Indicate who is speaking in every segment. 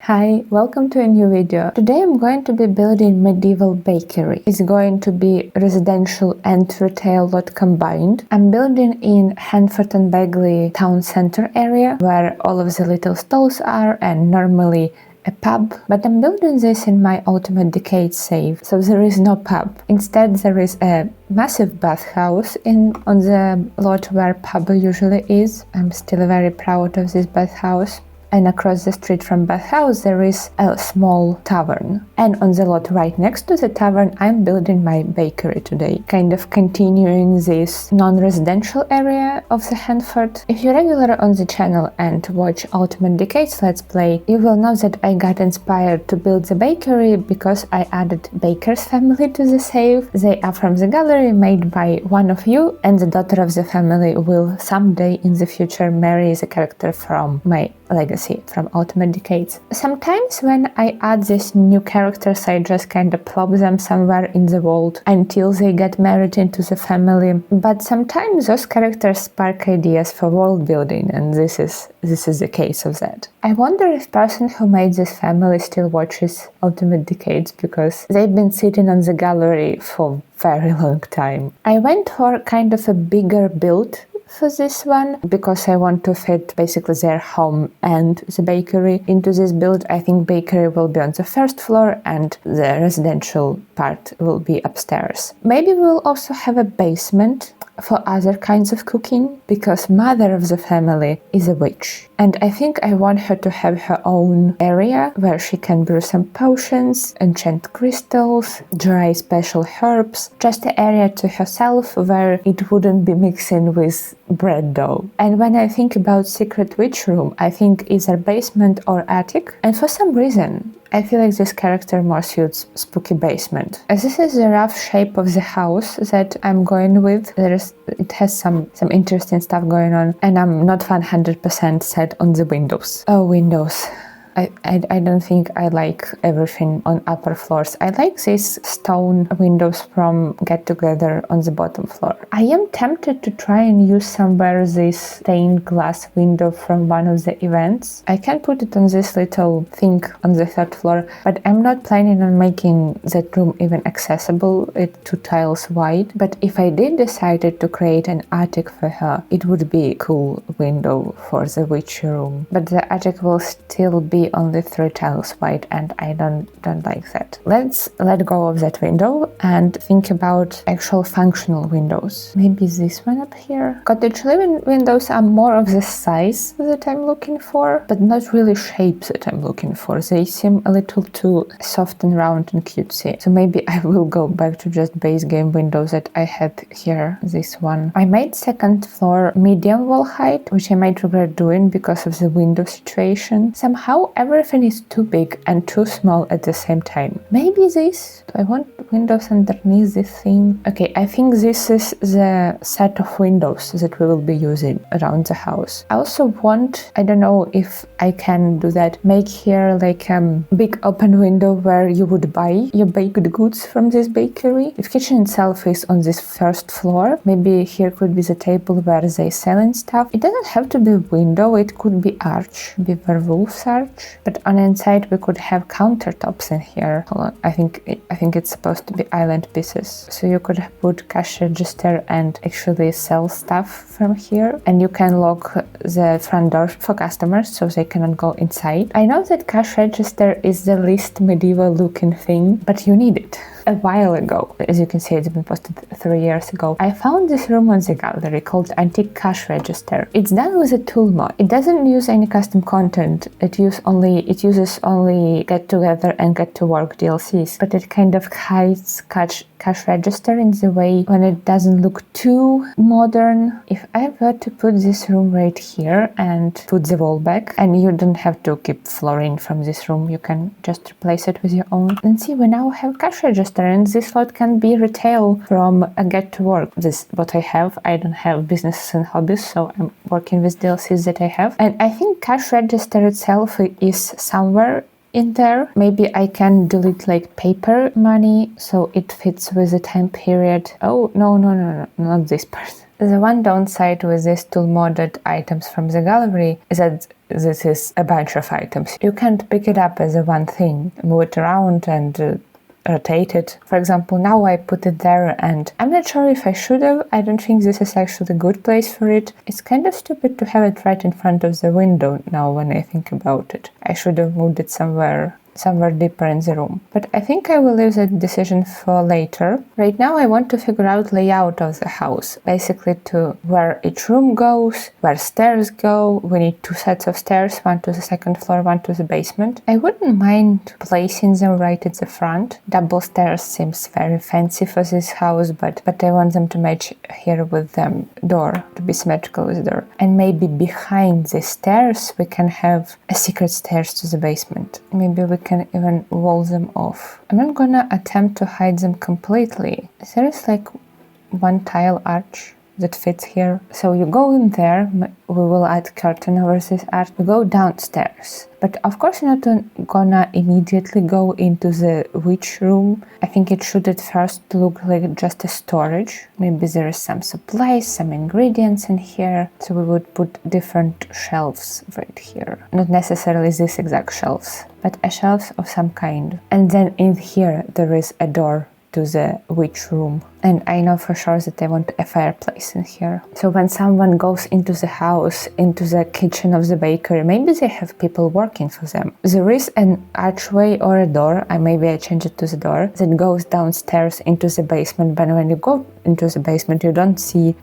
Speaker 1: Hi, welcome to a new video. Today I'm going to be building medieval bakery. It's going to be residential and retail lot combined. I'm building in Hanford and Bagley town center area where all of the little stalls are and normally a pub, but I'm building this in my Ultimate Decade save, so there is no pub. Instead, there is a massive bathhouse on the lot where pub usually is. I'm still very proud of this bathhouse. And across the street from bathhouse there is a small tavern. And on the lot right next to the tavern I'm building my bakery today, kind of continuing this non-residential area of the Hanford. If you're regular on the channel and watch Ultimate Decades Let's Play, you will know that I got inspired to build the bakery because I added Baker's family to the save. They are from the gallery made by one of you, and the daughter of the family will someday in the future marry the character from my legacy from Ultimate Decades. Sometimes when I add these new characters I just kind of plop them somewhere in the world until they get married into the family, but sometimes those characters spark ideas for world building, and this is the case of that. I wonder if person who made this family still watches Ultimate Decades because they've been sitting on the gallery for a very long time. I went for kind of a bigger build for this one because I want to fit basically their home and the bakery into this build. I think bakery will be on the first floor and the residential part will be upstairs. Maybe we'll also have a basement for other kinds of cooking because mother of the family is a witch, and I think I want her to have her own area where she can brew some potions, enchant crystals, dry special herbs, just an area to herself where it wouldn't be mixing with bread dough. And when I think about secret witch room, I think either basement or attic, and for some reason I feel like this character more suits spooky basement. As this is the rough shape of the house that I'm going with, it has some interesting stuff going on, and I'm not 100% set on the windows. Oh, windows. I don't think I like everything on upper floors. I like these stone windows from Get Together on the bottom floor. I am tempted to try and use somewhere this stained glass window from one of the events. I can put it on this little thing on the third floor, but I'm not planning on making that room even accessible. It's 2 tiles wide. But if I did decide to create an attic for her, it would be a cool window for the witch room. But the attic will still be only 3 tiles wide, and I don't like that. Let's let go of that window and think about actual functional windows. Maybe this one up here. Cottage living windows are more of the size that I'm looking for, but not really shapes that I'm looking for. They seem a little too soft and round and cutesy. So maybe I will go back to just base game windows that I had here. This one. I made second floor medium wall height, which I might regret doing because of the window situation. Somehow everything is too big and too small at the same time. Maybe this? Do I want windows underneath this thing? Okay, I think this is the set of windows that we will be using around the house. I also want, I don't know if I can do that, make here like a big open window where you would buy your baked goods from this bakery. The kitchen itself is on this first floor. Maybe here could be the table where they selling stuff. It doesn't have to be a window, it could be arch, be werewolf's arch. But on the inside we could have countertops in here. Hold on, I think it's supposed to be island pieces. So you could put cash register and actually sell stuff from here. And you can lock the front door for customers so they cannot go inside. I know that cash register is the least medieval looking thing, but you need it. A while ago, as you can see, it's been posted 3 years ago, I found this room on the gallery called Antique Cash Register. It's done with a tool mod. It doesn't use any custom content. It uses only Get Together and Get to Work DLCs, but it kind of hides cash register in the way when it doesn't look too modern. If I were to put this room right here and put the wall back, and you don't have to keep flooring from this room, you can just replace it with your own. And see, we now have cash register, and this lot can be retail from a Get to Work. This what I have. I don't have businesses and hobbies, so I'm working with DLCs that I have. And I think cash register itself is somewhere in there. Maybe I can delete like paper money so it fits with the time period. Oh, no, not this part. The one downside with these tool modded items from the gallery is that this is a bunch of items. You can't pick it up as a one thing, move it around and rotate it. For example, now I put it there and I'm not sure if I should have. I don't think this is actually a good place for it. It's kind of stupid to have it right in front of the window now when I think about it. I should have moved it somewhere deeper in the room. But I think I will leave that decision for later. Right now I want to figure out layout of the house, basically to where each room goes, where stairs go. We need 2 sets of stairs, one to the second floor, one to the basement. I wouldn't mind placing them right at the front. Double stairs seems very fancy for this house, but I want them to match here with the door, to be symmetrical with the door. And maybe behind the stairs we can have a secret stairs to the basement. Maybe we can even wall them off. I'm not gonna attempt to hide them completely. There is like one tile arch that fits here. So you go in there, we will add curtain over this arch. You go downstairs. But of course you're not gonna immediately go into the witch room. I think it should at first look like just a storage. Maybe there is some supplies, some ingredients in here. So we would put different shelves right here. Not necessarily these exact shelves, but a shelf of some kind. And then in here there is a door to the witch room. And I know for sure that I want a fireplace in here. So when someone goes into the house, into the kitchen of the bakery, maybe they have people working for them. There is an archway or a door, maybe I change it to the door, that goes downstairs into the basement. But when you go into the basement, you don't see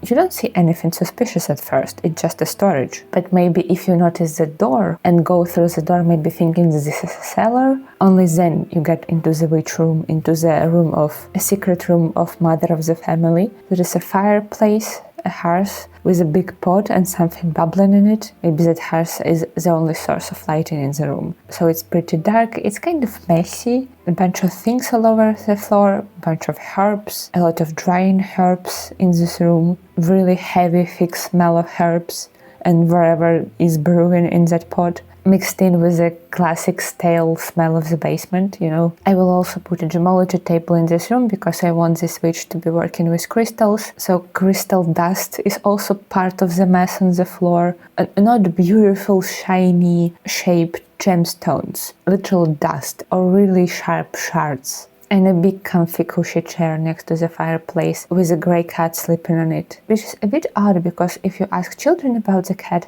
Speaker 1: anything suspicious at first. It's just a storage. But maybe if you notice the door and go through the door, maybe thinking this is a cellar, only then you get into the witch room, into the room of a secret room of mother of the family. There is a fireplace, a hearth with a big pot and something bubbling in it. Maybe that hearth is the only source of lighting in the room. So it's pretty dark, it's kind of messy, a bunch of things all over the floor, a bunch of herbs, a lot of drying herbs in this room, really heavy thick smell of herbs and whatever is brewing in that pot, mixed in with the classic stale smell of the basement, you know. I will also put a gemology table in this room because I want this witch to be working with crystals. So crystal dust is also part of the mess on the floor. Not beautiful, shiny, shaped gemstones, literal dust or really sharp shards. And a big comfy cushy chair next to the fireplace with a grey cat sleeping on it. Which is a bit odd because if you ask children about the cat,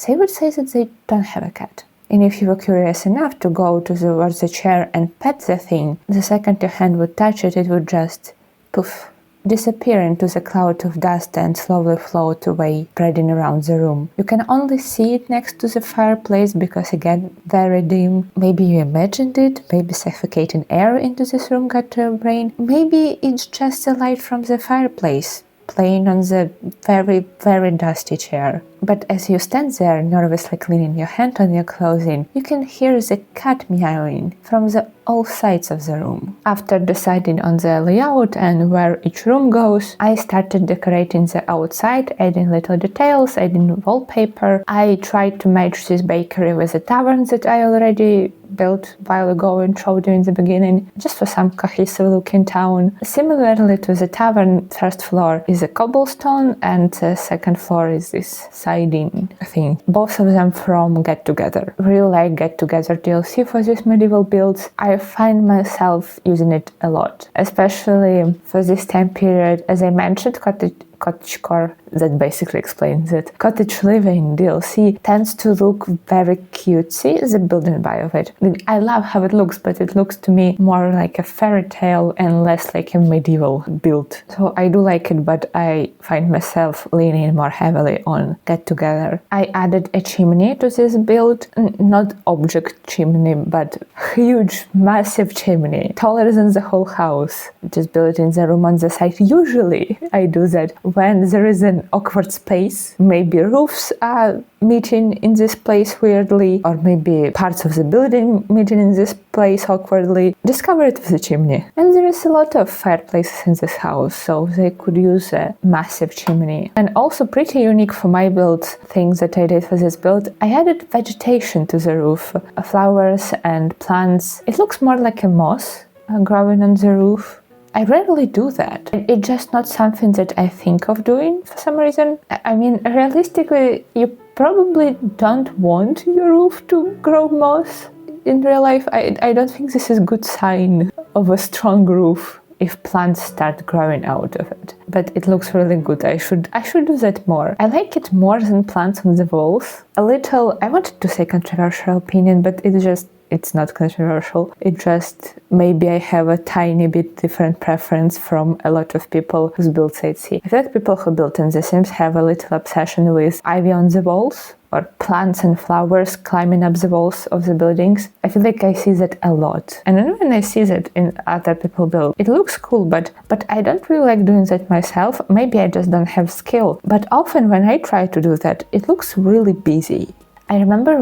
Speaker 1: they would say that they don't have a cat. And if you were curious enough to go towards the chair and pet the thing, the second your hand would touch it, it would just poof, disappear into the cloud of dust and slowly float away, spreading around the room. You can only see it next to the fireplace because, again, very dim. Maybe you imagined it, maybe suffocating air into this room got to your brain. Maybe it's just the light from the fireplace playing on the very, very dusty chair. But as you stand there, nervously cleaning your hand on your clothing, you can hear the cat meowing from all sides of the room. After deciding on the layout and where each room goes, I started decorating the outside, adding little details, adding wallpaper. I tried to match this bakery with the tavern that I already built a while ago and showed you in the beginning, just for some cohesive looking town. Similarly to the tavern, first floor is a cobblestone and the second floor is this siding thing. Both of them from Get Together. Really like Get Together DLC for these medieval builds. I find myself using it a lot, especially for this time period. As I mentioned, cottagecore, that basically explains it. Cottage living DLC tends to look very cutesy, the building bio of it. I love how it looks, but it looks to me more like a fairy tale and less like a medieval build. So I do like it, but I find myself leaning more heavily on Get Together. I added a chimney to this build, not object chimney, but huge, massive chimney, taller than the whole house. Just built in the room on the side. Usually I do that when there is an awkward space. Maybe roofs are meeting in this place weirdly, or maybe parts of the building meeting in this place awkwardly. Discover it with the chimney. And there is a lot of fireplaces in this house, so they could use a massive chimney. And also pretty unique for my build, things that I did for this build, I added vegetation to the roof, flowers and plants. It looks more like a moss growing on the roof. I rarely do that. It's just not something that I think of doing for some reason. I mean, realistically, you probably don't want your roof to grow moss in real life. I don't think this is a good sign of a strong roof if plants start growing out of it. But it looks really good. I should do that more. I like it more than plants on the walls. A little, I wanted to say controversial opinion, but it's not controversial. It just, maybe I have a tiny bit different preference from a lot of people who build Sims. I feel like people who build in The Sims have a little obsession with ivy on the walls, or plants and flowers climbing up the walls of the buildings. I feel like I see that a lot. And then when I see that in other people build, it looks cool, but I don't really like doing that myself. Maybe I just don't have skill. But often when I try to do that, it looks really busy. I remember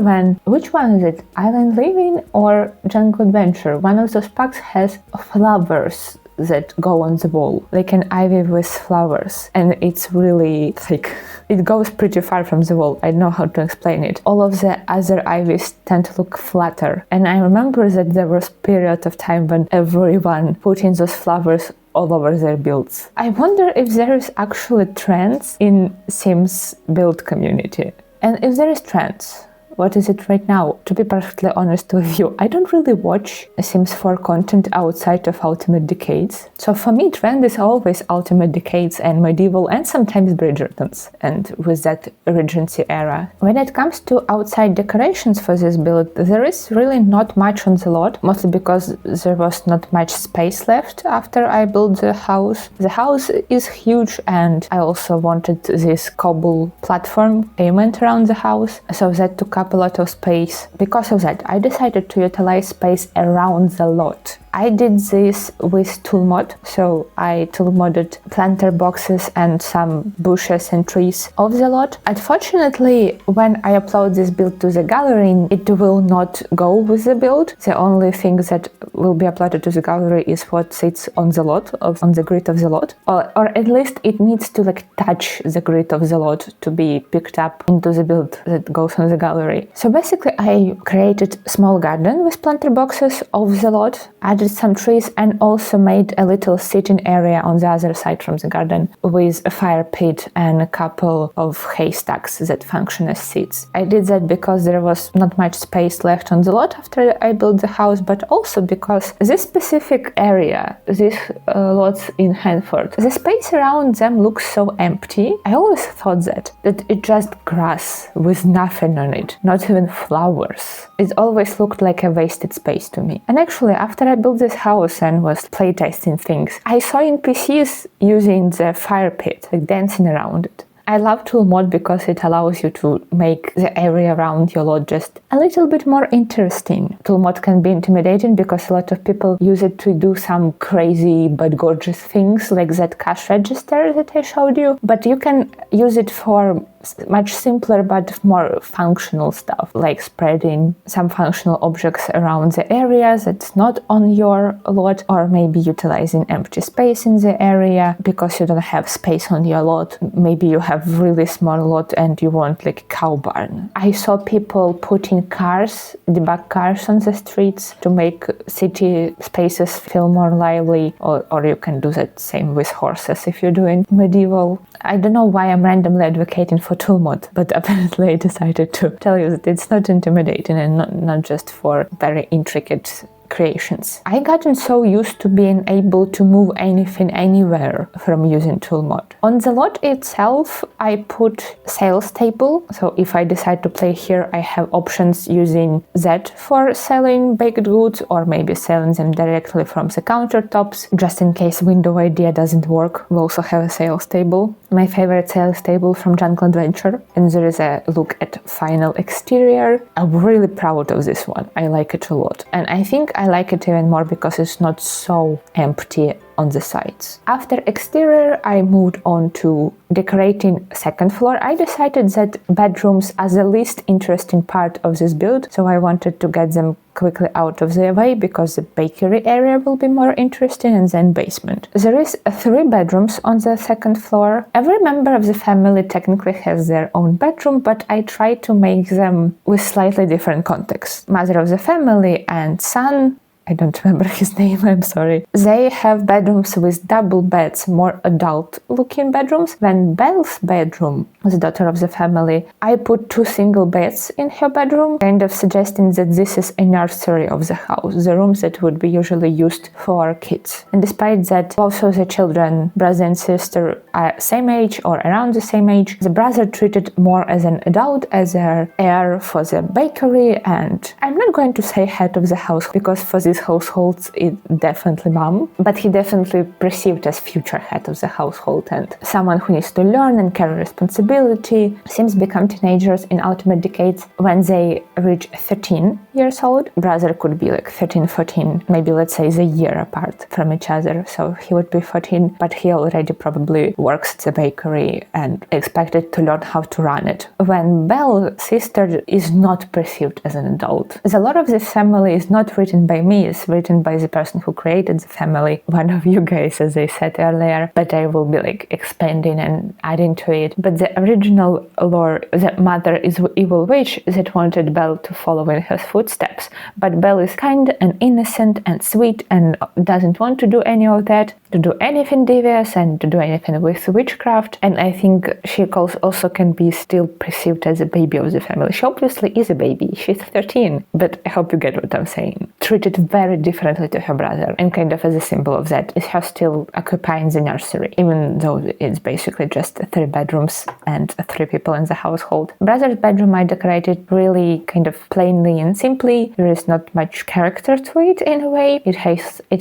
Speaker 1: which one is it? Island Living or Jungle Adventure? One of those packs has flowers that go on the wall, like an ivy with flowers, and it's really thick. It goes pretty far from the wall. I don't know how to explain it. All of the other ivies tend to look flatter, and I remember that there was a period of time when everyone put in those flowers all over their builds. I wonder if there is actually trends in Sims build community, and if there is trends, what is it right now? To be perfectly honest with you, I don't really watch Sims4 content outside of Ultimate Decades. So for me, trend is always Ultimate Decades and Medieval and sometimes Bridgertons, and with that Regency era. When it comes to outside decorations for this build, there is really not much on the lot, mostly because there was not much space left after I built the house. The house is huge, and I also wanted this cobble platform pavement around the house, so that took up a lot of space. Because of that, I decided to utilize space around the lot. I did this with tool mod, so I tool modded planter boxes and some bushes and trees of the lot. Unfortunately, when I upload this build to the gallery, it will not go with the build. The only thing that will be uploaded to the gallery is what sits on the lot, on the grid of the lot, or at least it needs to touch the grid of the lot to be picked up into the build that goes on the gallery. So basically, I created a small garden with planter boxes of the lot, added some trees, and also made a little sitting area on the other side from the garden with a fire pit and a couple of haystacks that function as seats. I did that because there was not much space left on the lot after I built the house, but also because this specific area, these lots in Hanford, the space around them looks so empty. I always thought that it's just grass with nothing on it, not even flowers. It always looked like a wasted space to me. And actually, after I built this house and was playtesting things, I saw NPCs using the fire pit, dancing around it. I love tool mod because it allows you to make the area around your lot just a little bit more interesting. Tool mod can be intimidating because a lot of people use it to do some crazy but gorgeous things like that cash register that I showed you. But you can use it for much simpler but more functional stuff, like spreading some functional objects around the area that's not on your lot, or maybe utilizing empty space in the area because you don't have space on your lot. Maybe you have really small lot and you want a cow barn. I saw people putting debug cars on the streets to make city spaces feel more lively, or you can do that same with horses if you're doing medieval. I don't know why I'm randomly advocating for tool mod, but apparently I decided to tell you that it's not intimidating and not just for very intricate creations. I gotten so used to being able to move anything anywhere from using tool mod. On the lot itself, I put sales table. So if I decide to play here, I have options using Z for selling baked goods, or maybe selling them directly from the countertops. Just in case window idea doesn't work, we also have a sales table. My favorite sales table from Jungle Adventure, and there is a look at final exterior. I'm really proud of this one. I like it a lot, and I think I like it even more because it's not so empty on the sides. After exterior, I moved on to decorating second floor. I decided that bedrooms are the least interesting part of this build, so I wanted to get them quickly out of the way because the bakery area will be more interesting, and then basement. There is 3 bedrooms on the second floor. Every member of the family technically has their own bedroom, but I try to make them with slightly different context. Mother of the family and son I don't remember his name, I'm sorry. They have bedrooms with double beds, more adult-looking bedrooms. When Belle's bedroom, the daughter of the family, I put 2 single beds in her bedroom, kind of suggesting that this is a nursery of the house, the rooms that would be usually used for kids. And despite that, both of the children, brother and sister, are same age or around the same age, the brother treated more as an adult, as an heir for the bakery, and I'm not going to say head of the house, because for these households it's definitely mom, but he definitely perceived as future head of the household and someone who needs to learn and carry responsibility. Sims become teenagers in ultimate decades when they reach 13 years old. Brother could be like 13, 14, maybe let's say the year apart from each other, so he would be 14, but he already probably works at the bakery and expected to learn how to run it. When Belle's sister is not perceived as an adult. A lot of this family is not written by me, it's written by the person who created the family, one of you guys, as I said earlier, but I will be like expanding and adding to it. But the original lore, the mother is an evil witch that wanted Belle to follow in her footsteps, but Belle is kind and innocent and sweet and doesn't want to do any of that, to do anything devious and to do anything with witchcraft, and I think she also can be still perceived as a baby of the family. She obviously is a baby, she's 13, but I hope you get what I'm saying. Treated very differently to her brother, and kind of as a symbol of that is her still occupying the nursery, even though it's basically just 3 bedrooms and 3 people in the household. Brother's bedroom I decorated really kind of plainly and simply. There is not much character to it in a way. It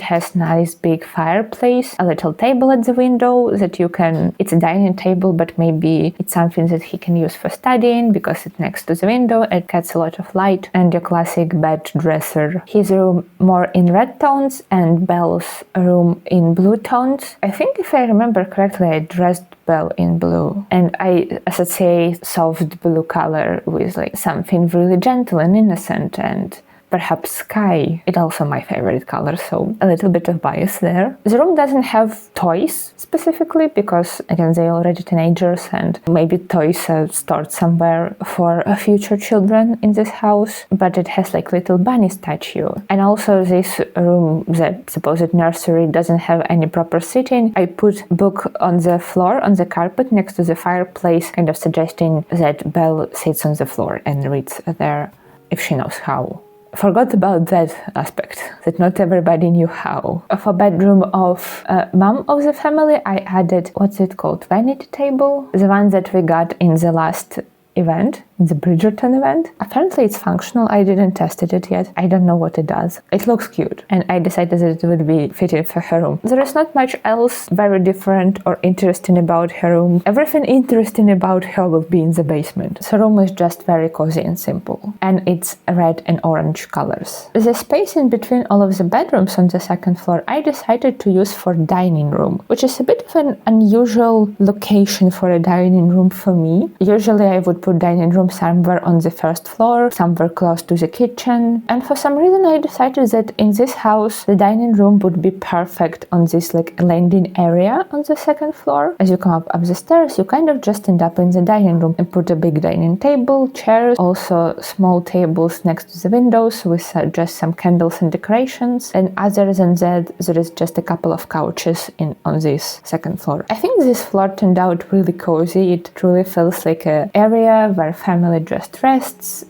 Speaker 1: has nice big fireplace, a little table at the window that you can, it's a dining table, but maybe it's something that he can use for studying because it's next to the window. It gets a lot of light, and your classic bed dresser. His room more in red tones and Belle's room in blue tones. I think if I remember correctly, I dressed Belle in blue, and I associate soft blue color with like something really gentle and innocent, and perhaps sky. It's also my favorite color, so a little bit of bias there. The room doesn't have toys specifically because, again, they're already teenagers and maybe toys are stored somewhere for future children in this house, but it has like little bunny statue. And also this room, the supposed nursery, doesn't have any proper seating. I put book on the floor, on the carpet next to the fireplace, kind of suggesting that Belle sits on the floor and reads there if she knows how. Forgot about that aspect, that not everybody knew how. For bedroom of mom of the family, I added, what's it called, vanity table? The one that we got in the last event, the Bridgerton event. Apparently it's functional, I didn't test it yet. I don't know what it does. It looks cute, and I decided that it would be fitting for her room. There is not much else very different or interesting about her room. Everything interesting about her will be in the basement. The room is just very cozy and simple, and it's red and orange colors. The space in between all of the bedrooms on the second floor I decided to use for dining room, which is a bit of an unusual location for a dining room for me. Usually I would put dining room somewhere on the first floor, somewhere close to the kitchen, and for some reason I decided that in this house the dining room would be perfect on this like landing area on the second floor. As you come up the stairs, you kind of just end up in the dining room and put a big dining table, chairs, also small tables next to the windows with just some candles and decorations, and other than that there is just a couple of couches on this second floor. I think this floor turned out really cozy. It truly feels like an area where family just rests.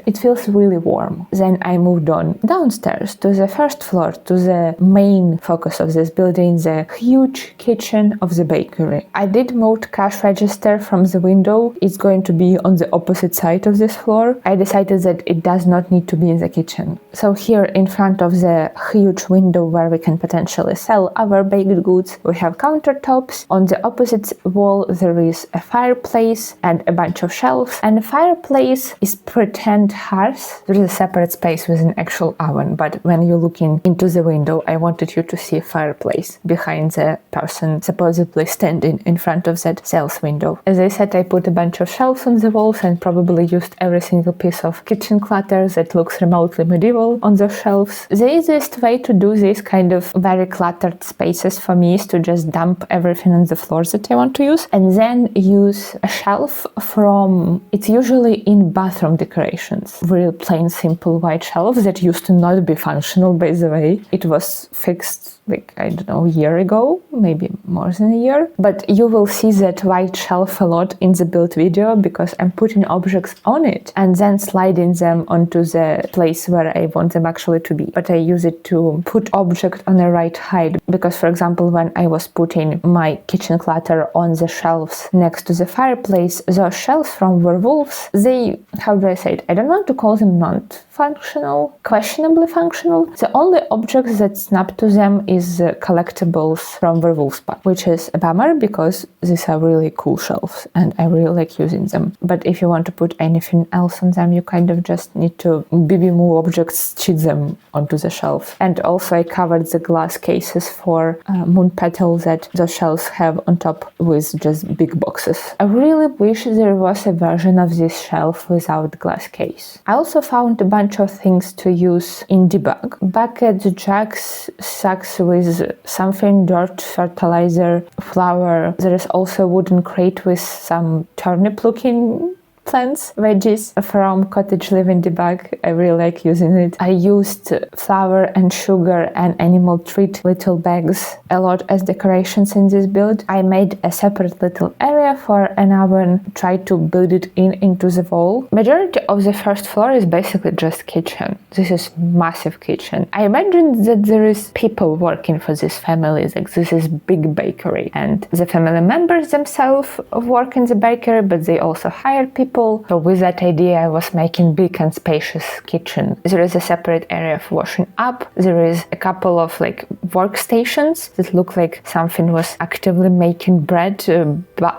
Speaker 1: It feels really warm. Then I moved on downstairs to the first floor, to the main focus of this building, the huge kitchen of the bakery. I did move cash register from the window. It's going to be on the opposite side of this floor. I decided that it does not need to be in the kitchen. So here in front of the huge window where we can potentially sell our baked goods, we have countertops. On the opposite wall there is a fireplace and a bunch of shelves, and the fireplace is pretend hearth. There is a separate space with an actual oven, but when you're looking into the window, I wanted you to see a fireplace behind the person supposedly standing in front of that sales window. As I said, I put a bunch of shelves on the walls and probably used every single piece of kitchen clutter that looks remotely medieval on the shelves. The easiest way to do this kind of very cluttered spaces for me is to just dump everything on the floors that I want to use, and then use a shelf from, it's usually in bathroom decorations. plants. Real plain simple white shelves that used to not be functional, by the way. It was fixed like, I don't know, a year ago, maybe more than a year. But you will see that white shelf a lot in the build video because I'm putting objects on it and then sliding them onto the place where I want them actually to be. But I use it to put object on the right height because, for example, when I was putting my kitchen clutter on the shelves next to the fireplace, those shelves from werewolves, they, how do I say it? I don't want to call them non-functional, questionably functional. The only objects that snap to them is collectibles from Werewolf's Pack, which is a bummer because these are really cool shelves and I really like using them. But if you want to put anything else on them, you kind of just need to BB move objects, cheat them onto the shelf. And also I covered the glass cases for moon petals that the shelves have on top with just big boxes. I really wish there was a version of this shelf without glass case. I also found a bunch of things to use in debug. Buckets, jugs, sacks with something, dirt, fertilizer, flour. There is also a wooden crate with some turnip looking plants, veggies from Cottage Living Debug. I really like using it. I used flour and sugar and animal treat little bags a lot as decorations in this build. I made a separate little area for an oven, tried to build it into the wall. Majority of the first floor is basically just kitchen. This is massive kitchen. I imagine that there is people working for this family, like this is big bakery and the family members themselves work in the bakery, but they also hire people. So with that idea, I was making big and spacious kitchen. There is a separate area of washing up. There is a couple of like workstations that look like something was actively making bread,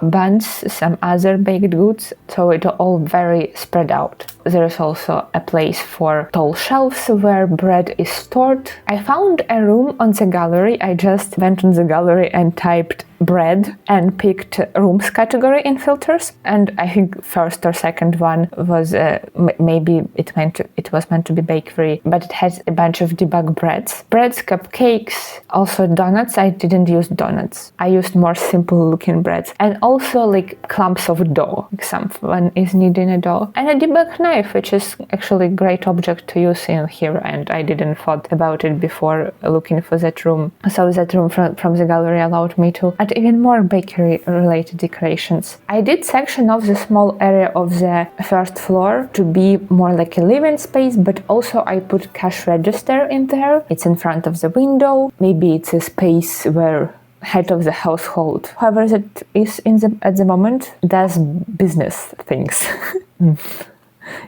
Speaker 1: buns, some other baked goods. So it all very spread out. There is also a place for tall shelves where bread is stored. I found a room on the gallery. I just went on the gallery and typed bread and picked rooms category in filters, and I think first or second one was maybe it was meant to be bakery, but it has a bunch of debug breads, cupcakes, also donuts. I didn't use donuts, I used more simple looking breads, and also like clumps of dough, like someone is kneading a dough, and a debug knife, which is actually a great object to use in here, and I didn't thought about it before looking for that room. So that room from the gallery allowed me to add even more bakery related decorations. I did section off the small area of the first floor to be more like a living space, but also I put cash register in there. It's in front of the window. Maybe it's a space where head of the household, whoever that is at the moment, does business things.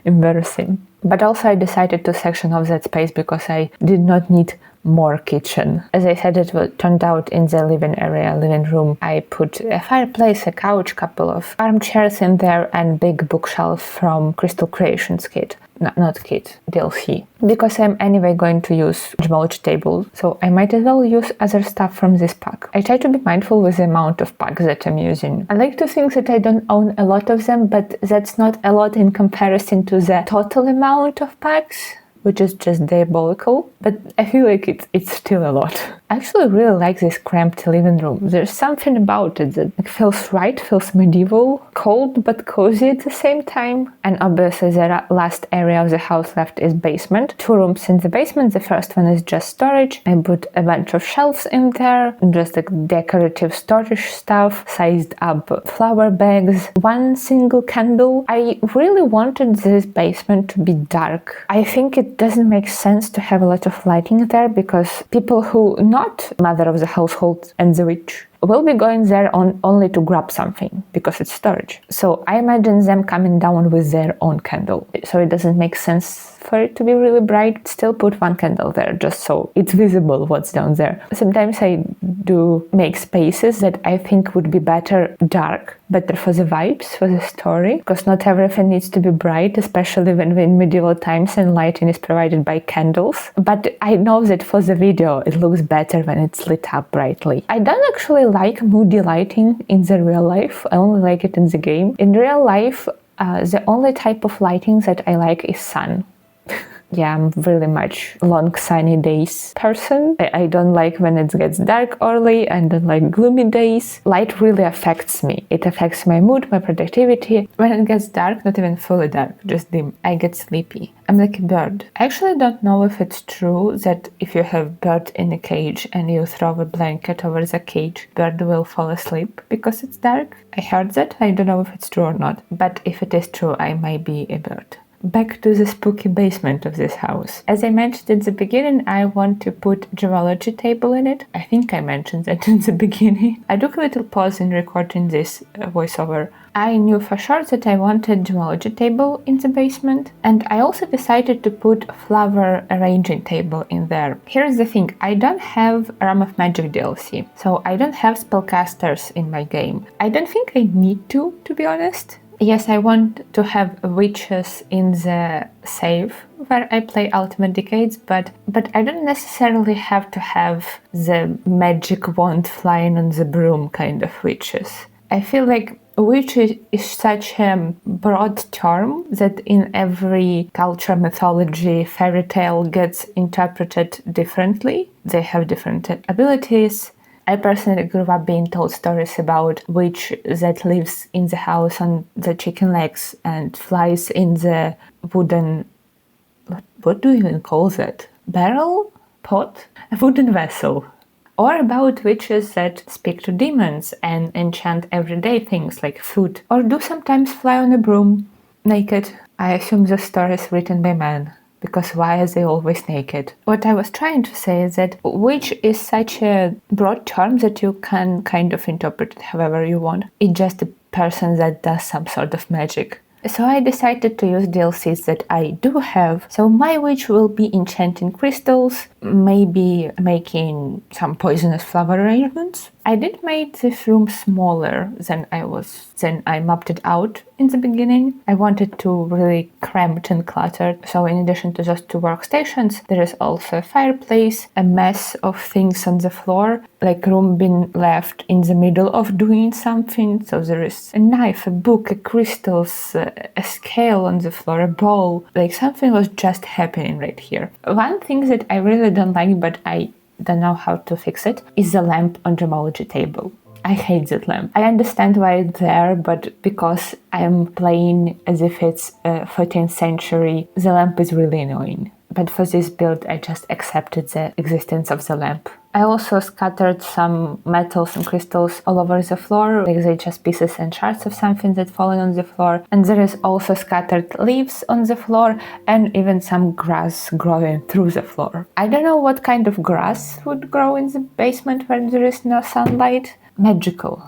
Speaker 1: Embarrassing. But also I decided to section off that space because I did not need more kitchen. As I said, it turned out in the living room. I put a fireplace, a couch, couple of armchairs in there, and big bookshelf from Crystal Creations kit. Not kit, DLC. Because I'm anyway going to use mulch table, so I might as well use other stuff from this pack. I try to be mindful with the amount of packs that I'm using. I like to think that I don't own a lot of them, but that's not a lot in comparison to the total amount of packs, which is just diabolical, but I feel like it's still a lot. I actually really like this cramped living room. There's something about it that feels right, feels medieval, cold but cozy at the same time. And obviously the last area of the house left is basement. 2 rooms in the basement. The first one is just storage. I put a bunch of shelves in there, just like decorative storage stuff, sized up flower bags, 1 single candle. I really wanted this basement to be dark. I think it doesn't make sense to have a lot of lighting there because people who not mother of the household and the witch will be going there only to grab something because it's storage. So I imagine them coming down with their own candle. So it doesn't make sense for it to be really bright. Still put 1 candle there just so it's visible what's down there. Sometimes I do make spaces that I think would be better dark, better for the vibes, for the story, because not everything needs to be bright, especially when we're in medieval times and lighting is provided by candles. But I know that for the video it looks better when it's lit up brightly. I don't actually like moody lighting in the real life. I only like it in the game. In real life, the only type of lighting that I like is sun. yeah, I'm really much long sunny days person. I don't like when it gets dark early, and don't like gloomy days. Light really affects me. It affects my mood, my productivity. When it gets dark, not even fully dark, just dim, I get sleepy. I'm like a bird. I actually don't know if it's true that if you have bird in a cage and you throw a blanket over the cage, bird will fall asleep because it's dark. I heard that. I don't know if it's true or not. But if it is true, I might be a bird. Back to the spooky basement of this house. As I mentioned in the beginning, I want to put gemology table in it. I think I mentioned that in the beginning. I took a little pause in recording this voiceover. I knew for sure that I wanted gemology table in the basement, and I also decided to put flower arranging table in there. Here's the thing, I don't have Realm of Magic DLC, so I don't have spellcasters in my game. I don't think I need to be honest. Yes, I want to have witches in the save where I play Ultimate Decades, but I don't necessarily have to have the magic wand flying on the broom kind of witches. I feel like witch is such a broad term that in every culture, mythology, fairy tale gets interpreted differently. They have different abilities. I personally grew up being told stories about witch that lives in the house on the chicken legs and flies in the wooden... What do you even call that? Barrel? Pot? A wooden vessel. Or about witches that speak to demons and enchant everyday things like food. Or do sometimes fly on a broom, naked. I assume the story is written by men. Because why are they always naked? What I was trying to say is that witch is such a broad term that you can kind of interpret it however you want. It's just a person that does some sort of magic. So I decided to use DLCs that I do have. So my witch will be enchanting crystals, maybe making some poisonous flower arrangements. I did make this room smaller than I mapped it out in the beginning. I wanted to really cramped and cluttered. So in addition to just 2 workstations, there is also a fireplace, a mess of things on the floor, like room being left in the middle of doing something. So there is a knife, a book, a crystals, a scale on the floor, a bowl. Like something was just happening right here. One thing that I really don't like, but I don't know how to fix it, is the lamp on gemology table. I hate that lamp. I understand why it's there, but because I'm playing as if it's 14th century, the lamp is really annoying. But for this build, I just accepted the existence of the lamp. I also scattered some metals and crystals all over the floor, like they're just pieces and shards of something that fallen on the floor. And there is also scattered leaves on the floor and even some grass growing through the floor. I don't know what kind of grass would grow in the basement where there is no sunlight. Magical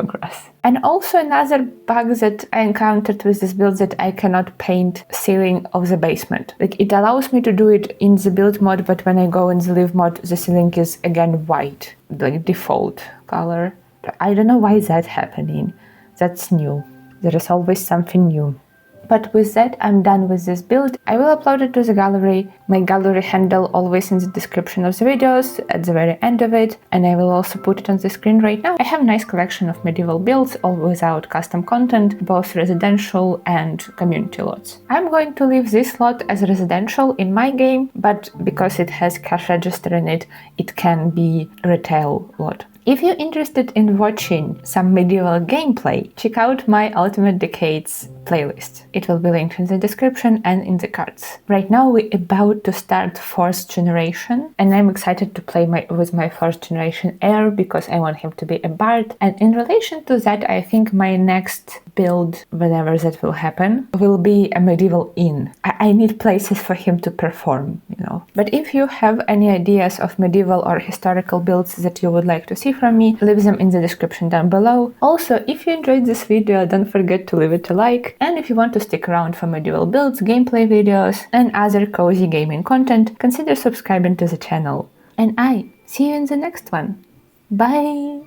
Speaker 1: grass. And also another bug that I encountered with this build that I cannot paint ceiling of the basement. Like it allows me to do it in the build mode, but when I go in the live mode, the ceiling is again white, like default color. I don't know why that's happening. That's new. There is always something new. But with that, I'm done with this build. I will upload it to the gallery. My gallery handle always in the description of the videos, at the very end of it, and I will also put it on the screen right now. I have a nice collection of medieval builds, all without custom content, both residential and community lots. I'm going to leave this lot as residential in my game, but because it has cash register in it, it can be retail lot. If you're interested in watching some medieval gameplay, check out my Ultimate Decades playlist. It will be linked in the description and in the cards. Right now we're about to start 4th generation, and I'm excited to play with my 1st generation heir because I want him to be a bard. And in relation to that, I think my next build, whenever that will happen, will be a medieval inn. I need places for him to perform, you know. But if you have any ideas of medieval or historical builds that you would like to see from me, leave them in the description down below. Also, if you enjoyed this video, don't forget to leave it a like. And if you want to stick around for medieval builds, gameplay videos, and other cozy gaming content, consider subscribing to the channel. And I see you in the next one. Bye!